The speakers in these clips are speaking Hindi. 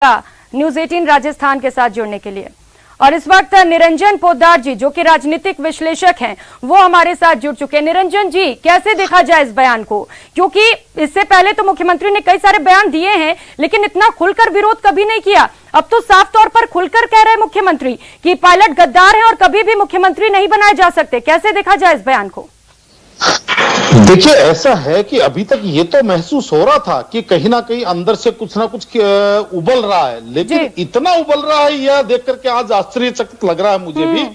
न्यूज 18 राजस्थान के साथ जुड़ने के लिए। और इस वक्त निरंजन पोद्दार जी जो कि राजनीतिक विश्लेषक हैं वो हमारे साथ जुड़ चुके हैं। निरंजन जी, कैसे देखा जाए इस बयान को, क्योंकि इससे पहले तो मुख्यमंत्री ने कई सारे बयान दिए हैं लेकिन इतना खुलकर विरोध कभी नहीं किया। अब तो साफ तौर पर खुलकर कह रहे हैं मुख्यमंत्री कि पायलट गद्दार है और कभी भी मुख्यमंत्री नहीं बनाए जा सकते। कैसे देखा जाए इस बयान को? देखिए, ऐसा है कि अभी तक ये तो महसूस हो रहा था कि कहीं ना कहीं अंदर से कुछ ना कुछ उबल रहा है, लेकिन इतना उबल रहा है यह देख करके आज आश्चर्यचकित लग रहा है मुझे भी।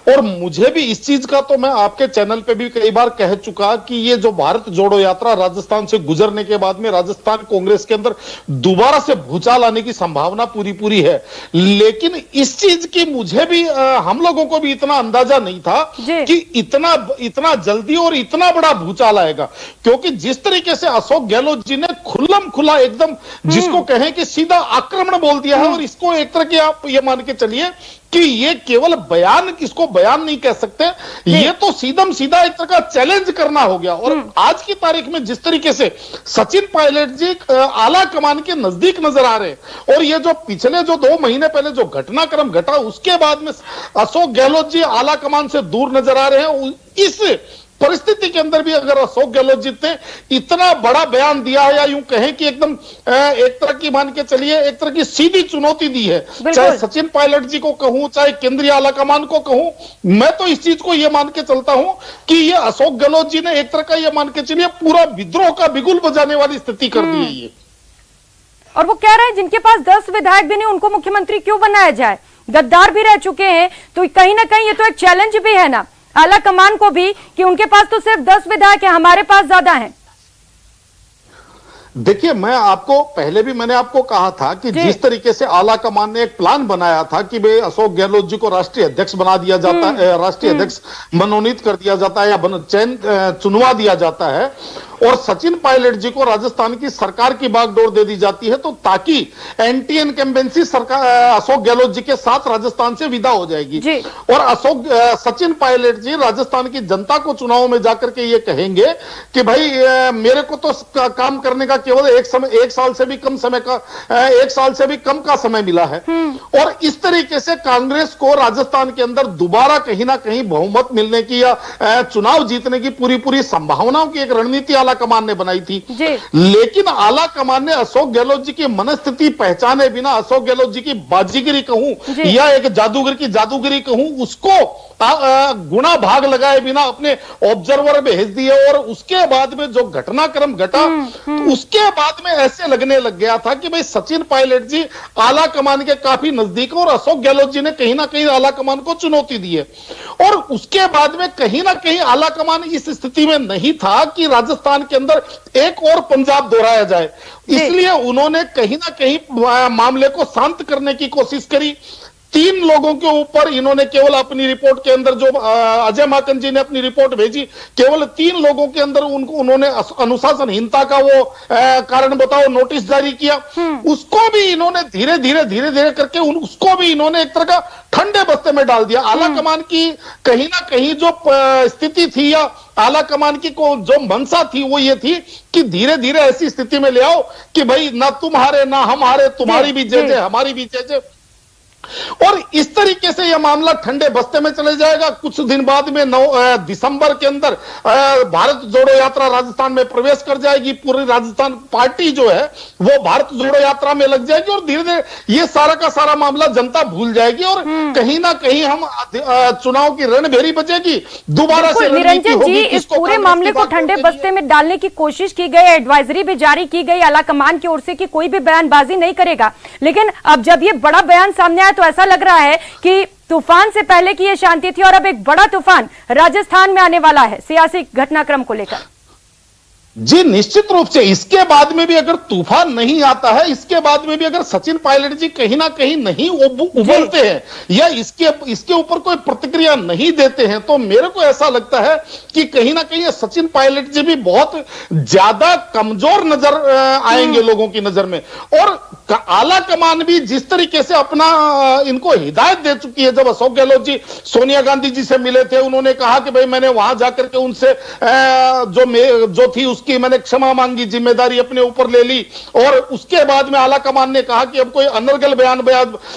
और मुझे भी इस चीज का तो मैं आपके चैनल पे भी कई बार कह चुका कि ये जो भारत जोड़ो यात्रा राजस्थान से गुजरने के बाद में राजस्थान कांग्रेस के अंदर दोबारा से भूचाल आने की संभावना पूरी है, लेकिन इस चीज की मुझे भी हम लोगों को भी इतना अंदाजा नहीं था कि इतना जल्दी और इतना बड़ा भूचाल आएगा। क्योंकि जिस तरीके से अशोक गहलोत जी ने खुल्लम खुला एकदम जिसको कहें कि सीधा आक्रमण बोल दिया है, और इसको एक तरह की आप ये मान के चलिए कि ये केवल बयान, किसको बयान नहीं कह सकते, ये तो सीधम सीधा एक तरह का चैलेंज करना हो गया। और आज की तारीख में जिस तरीके से सचिन पायलट जी आला कमान के नजदीक नजर आ रहे हैं, और ये जो पिछले जो 2 महीने पहले जो घटनाक्रम घटा उसके बाद में अशोक गहलोत जी आला कमान से दूर नजर आ रहे हैं, इस परिस्थिति के अंदर भी अगर अशोक गहलोत जी ने इतना बड़ा बयान दिया है, या यूं कहें कि एकदम एक तरह की मान के चलिए एक तरह की सीधी चुनौती दी है, चाहे सचिन पायलट जी को कहूं चाहे केंद्रीय आलाकमान को कहूं, मैं तो इस चीज को यह मान के चलता हूं कि ये अशोक गहलोत जी ने एक तरह का यह मान के चलिए पूरा विद्रोह का बिगुल बजाने वाली स्थिति कर दी है ये। और वो कह रहे हैं जिनके पास 10 विधायक भी नहीं उनको मुख्यमंत्री क्यों बनाया जाए, गद्दार भी रह चुके हैं, तो कहीं ना कहीं ये तो एक चैलेंज भी है ना आला कमान को भी कि उनके पास तो सिर्फ 10 विधायक हैं, हमारे पास ज्यादा हैं। देखिए, मैं आपको पहले भी मैंने आपको कहा था कि जिस तरीके से आला कमान ने एक प्लान बनाया था कि भाई अशोक गहलोत जी को राष्ट्रीय अध्यक्ष बना दिया जाता है, राष्ट्रीय अध्यक्ष मनोनीत कर दिया जाता है या चुनवा दिया जाता है, और सचिन पायलट जी को राजस्थान की सरकार की बागडोर दे दी जाती है, तो ताकि एंटी इनकम्बेंसी सरकार अशोक गहलोत जी के साथ राजस्थान से विदा हो जाएगी और सचिन पायलट जी राजस्थान की जनता को चुनाव में जाकर के ये कहेंगे कि भाई मेरे को तो काम करने का केवल एक साल से भी कम का समय मिला है। और इस तरीके से कांग्रेस को राजस्थान के अंदर दोबारा कहीं ना कहीं बहुमत मिलने की या चुनाव जीतने की पूरी संभावनाओं की एक रणनीति आला कमान ने बनाई थी। लेकिन आला कमान ने अशोक गहलोत जी की मनस्थिति पहचाने बिना, अशोक गहलोत जी की बाजीगिरी कहूं या एक जादूगर की जादूगिरी कहूं, उसको गुणा भाग लगाए बिना अपने ऑब्जर्वर भेज दिए। और उसके बाद में जो घटनाक्रम घटा उसके बाद में ऐसे लगने लग गया था कि भाई सचिन पायलट जी आला कमान के काफी नजदीक, और अशोक गहलोत जी ने कहीं ना कहीं आला कमान को चुनौती दी है। और उसके बाद में कहीं ना कहीं आला कमान इस स्थिति में नहीं था कि राजस्थान के अंदर एक और पंजाब दोहराया जाए, इसलिए उन्होंने कहीं ना कहीं मामले को शांत करने की कोशिश करी। 3 लोगों के ऊपर इन्होंने केवल अपनी रिपोर्ट के अंदर, जो अजय माकन जी ने अपनी रिपोर्ट भेजी, केवल 3 लोगों के अंदर उन्होंने अनुशासनहीनता का वो कारण बताओ नोटिस जारी किया। उसको भी इन्होंने धीरे धीरे करके उसको भी इन्होंने एक तरह का ठंडे बस्ते में डाल दिया। आला कमान की कहीं ना कहीं जो स्थिति थी या आला कमान की को जो मंशा थी वो ये थी कि धीरे धीरे ऐसी स्थिति में ले आओ कि भाई ना तुम हारे ना हम हारे, तुम्हारी भी जय जय हमारी भी जय जय। और इस तरीके से यह मामला ठंडे बस्ते में चले जाएगा। कुछ दिन बाद में 9 दिसंबर के अंदर भारत जोड़ो यात्रा राजस्थान में प्रवेश कर जाएगी। पूरी राजस्थान पार्टी जो है वो भारत जोड़ो यात्रा में लग जाएगी, और धीरे धीरे ये सारा का सारा मामला जनता भूल जाएगी, और कहीं ना कहीं हम चुनाव की रणभेरी बचेगी दोबारा से। निरंजन जी, इस पूरे मामले को ठंडे बस्ते में डालने की कोशिश की गई, एडवाइजरी भी जारी की गई आला कमान की ओर से कि कोई भी बयानबाजी नहीं करेगा, लेकिन अब जब ये बड़ा बयान सामने आया तो ऐसा लग रहा है कि तूफान से पहले की ये शांति थी और अब एक बड़ा तूफान राजस्थान में आने वाला है सियासी घटनाक्रम को लेकर। जी निश्चित रूप से इसके बाद में भी अगर तूफान नहीं आता है, इसके बाद में भी अगर सचिन पायलट जी कहीं ना कहीं नहीं उबलते हैं या इसके ऊपर कोई प्रतिक्रिया नहीं देते हैं, तो मेरे को ऐसा लगता है कि कहीं ना कहीं सचिन पायलट जी भी बहुत ज्यादा कमजोर नजर आएंगे लोगों की नजर में। और आला कमान भी जिस तरीके से अपना इनको हिदायत दे चुकी है, जब अशोक गहलोत जी सोनिया गांधी जी से मिले थे, उन्होंने कहा कि भाई मैंने वहां जाकर के उनसे जो थी उसकी मैंने क्षमा मांगी, जिम्मेदारी अपने ऊपर ले ली, और उसके बाद में आला कमान ने कहा कि अब कोई अनर्गल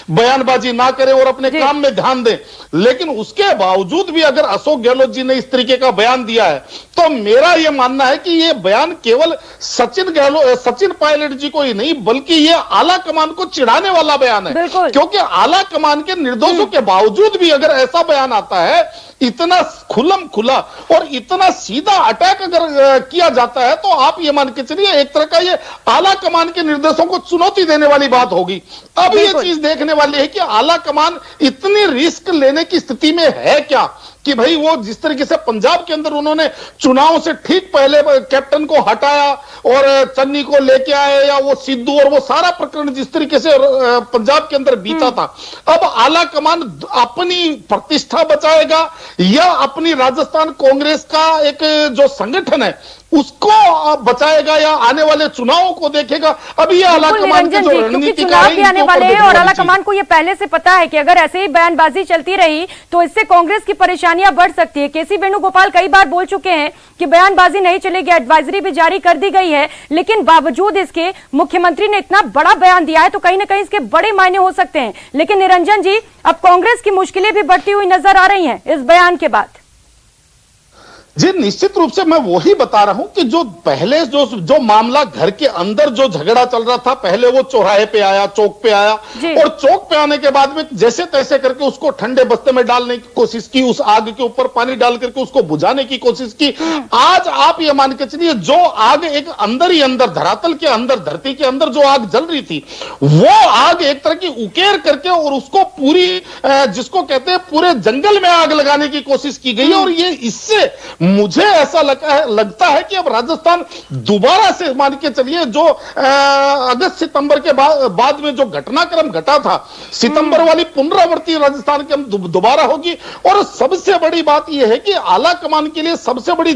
बयानबाजी ना करें और अपने काम में ध्यान दें। लेकिन उसके बावजूद भी अगर अशोक गहलोत जी ने इस तरीके का बयान दिया है तो मेरा यह मानना है कि यह बयान केवल सचिन पायलट जी को ही नहीं बल्कि यह आला कमान को चिढ़ाने वाला बयान है। क्योंकि आला कमान के निर्देशों के बावजूद भी अगर ऐसा बयान आता है, इतना खुलम खुला और इतना सीधा अटैक अगर किया जाता है, तो आप ये मान के चलिए एक तरह का ये आला कमान के निर्देशों को चुनौती देने वाली बात होगी। अब ये चीज देखने वाली है कि आला कमान इतनी रिस्क लेने की स्थिति में है क्या कि भाई वो जिस तरीके से पंजाब के अंदर उन्होंने चुनाव से ठीक पहले कैप्टन को हटाया और चन्नी को लेके आए, या वो सिद्धू और वो सारा प्रकरण जिस तरीके से पंजाब के अंदर बीता था, अब आला कमान अपनी प्रतिष्ठा बचाएगा या अपनी राजस्थान कांग्रेस का एक जो संगठन है उसको बचाएगा या आने वाले चुनावों को देखेगा। अब ये आला कमान की जो रणनीति चुनाव भी आने वाले हैं और आला कमान को ये पहले से पता है कि अगर ऐसे ही बयानबाजी चलती रही तो इससे कांग्रेस की परेशानियां बढ़ सकती है। केसी वेणुगोपाल कई बार बोल चुके हैं कि बयानबाजी नहीं चलेगी, एडवाइजरी भी जारी कर दी गई है, लेकिन बावजूद इसके मुख्यमंत्री ने इतना बड़ा बयान दिया है तो कहीं ना कहीं इसके बड़े मायने हो सकते हैं। लेकिन निरंजन जी, अब कांग्रेस की मुश्किलें भी बढ़ती हुई नजर आ रही हैं इस बयान के बाद। जी निश्चित रूप से मैं वही बता रहा हूं कि जो पहले जो मामला घर के अंदर जो झगड़ा चल रहा था, पहले वो चौराहे पे आया, चौक पे आया, और चौक पे आने के बाद में जैसे तैसे करके उसको ठंडे बस्ते में डालने की कोशिश की, उस आग के ऊपर पानी डाल करके उसको बुझाने की कोशिश की। आज आप ये मान के चलिए जो आग एक अंदर ही अंदर धरातल के अंदर, धरती के अंदर जो आग जल रही थी, वो आग एक तरह की उकेर करके और उसको पूरी जिसको कहते हैं पूरे जंगल में आग लगाने की कोशिश की गई है। और ये इससे मुझे ऐसा लगता है कि अब राजस्थान दोबारा से मान के चलिए जो अगस्त सितंबर के बाद में जो घटनाक्रम घटा था, सितंबर वाली पुनरावृत्ति राजस्थान के दोबारा होगी। और सबसे बड़ी बात यह है कि आला कमान के लिए सबसे बड़ी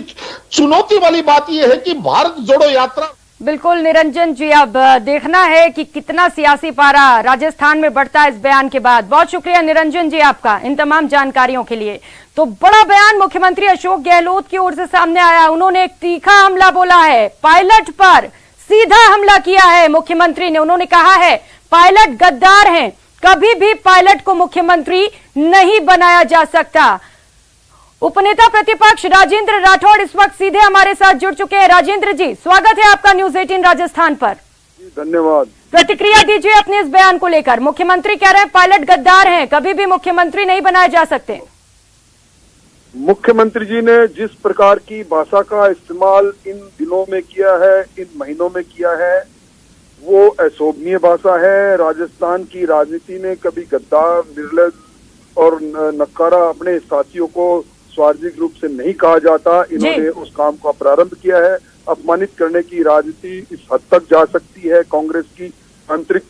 चुनौती वाली बात यह है कि भारत जोड़ो यात्रा। बिल्कुल निरंजन जी, अब देखना है कि कितना सियासी पारा राजस्थान में बढ़ता है इस बयान के बाद। बहुत शुक्रिया निरंजन जी आपका इन तमाम जानकारियों के लिए। तो बड़ा बयान मुख्यमंत्री अशोक गहलोत की ओर से सामने आया। उन्होंने एक तीखा हमला बोला है, पायलट पर सीधा हमला किया है मुख्यमंत्री ने। उन्होंने कहा है पायलट गद्दार हैं, कभी भी पायलट को मुख्यमंत्री नहीं बनाया जा सकता। उपनेता प्रतिपक्ष राजेंद्र राठौड़ इस वक्त सीधे हमारे साथ जुड़ चुके हैं। राजेंद्र जी, स्वागत है आपका न्यूज 18 राजस्थान पर। धन्यवाद। प्रतिक्रिया दीजिए अपने इस बयान को लेकर। मुख्यमंत्री कह रहे हैं पायलट गद्दार हैं, कभी भी मुख्यमंत्री नहीं बनाए जा सकते। मुख्यमंत्री जी ने जिस प्रकार की भाषा का इस्तेमाल इन दिनों में किया है, इन महीनों में किया है, वो अशोभनीय भाषा है। राजस्थान की राजनीति में कभी गद्दार, निर्लज और नकारा अपने साथियों को स्वाभाविक रूप से नहीं कहा जाता। इन्होंने उस काम का प्रारंभ किया है। अपमानित करने की राजनीति इस हद तक जा सकती है कांग्रेस की आंतरिक